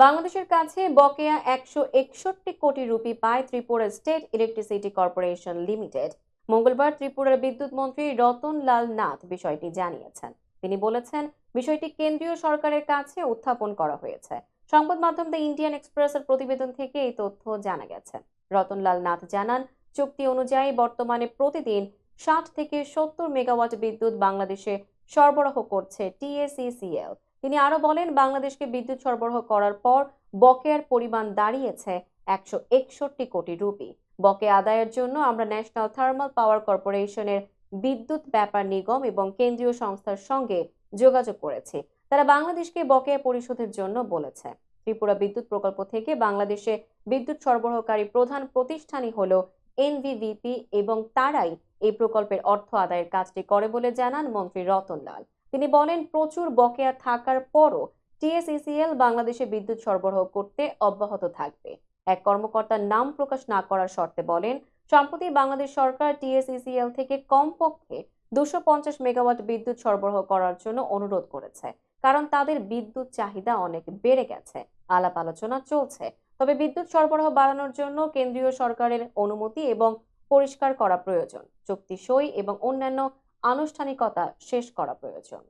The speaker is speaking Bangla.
বাংলাদেশের কাছে বকেয়া 161 কোটি রুপি পায় Tripura state electricity corporation limited. মঙ্গলবার ত্রিপুরার বিদ্যুৎ মন্ত্রী রতন লাল নাথ বিষয়টি জানিয়েছেন। তিনি বলেছেন, বিষয়টি কেন্দ্রীয় সরকারের কাছে উত্থাপন করা হয়েছে। সংবাদ মাধ্যম দ্য ইন্ডিয়ান এক্সপ্রেসের প্রতিবেদন থেকে এই তথ্য জানা গেছে। রতনলাল নাথ জানান, চুক্তি অনুযায়ী বর্তমানে প্রতিদিন 60 থেকে 70 মেগাওয়াট বিদ্যুৎ বাংলাদেশে সরবরাহ করছে টিএসইসিএল। তিনি আরো বলেন, বাংলাদেশকে বিদ্যুৎ সরবরাহ করার পর বকেয়ার পরিমাণ দাঁড়িয়েছে 161 কোটি রুপি। বকেয়া আদায়ের জন্য আমরা ন্যাশনাল থার্মাল পাওয়ার কর্পোরেশনের বিদ্যুৎ ব্যাপার নিগম এবং কেন্দ্রীয় সংস্থার সঙ্গে যোগাযোগ করেছি। তারা বাংলাদেশকে বকেয়া পরিশোধের জন্য বলেছে। ত্রিপুরা বিদ্যুৎ প্রকল্প থেকে বাংলাদেশে বিদ্যুৎ সরবরাহকারী প্রধান প্রতিষ্ঠানই হলো এনভিভিপি এবং তারাই এই প্রকল্পের অর্থ আদায়ের কাজটি করে বলে জানান মন্ত্রী রতনলাল। তিনি বলেন, প্রচুর বকেয়া থাকার পরও টিএসইসিএল বাংলাদেশে বিদ্যুৎ সরবরাহ করতে অব্যাহত থাকবে। এক কর্মকর্তার নাম প্রকাশ না করার শর্তে বলেন, সম্প্রতি বাংলাদেশ সরকার টিএসইসিএল থেকে কমপক্ষে 250 মেগাওয়াট বিদ্যুৎ সরবরাহ করার জন্য অনুরোধ করেছে, কারণ তাদের বিদ্যুৎ চাহিদা অনেক বেড়ে গেছে। আলাপ আলোচনা চলছে, তবে বিদ্যুৎ সরবরাহ বাড়ানোর জন্য কেন্দ্রীয় সরকারের অনুমতি এবং পরিষ্কার করা প্রয়োজন। চুক্তি সই এবং অন্যান্য আনুষ্ঠানিকতা শেষ করা প্রয়োজন।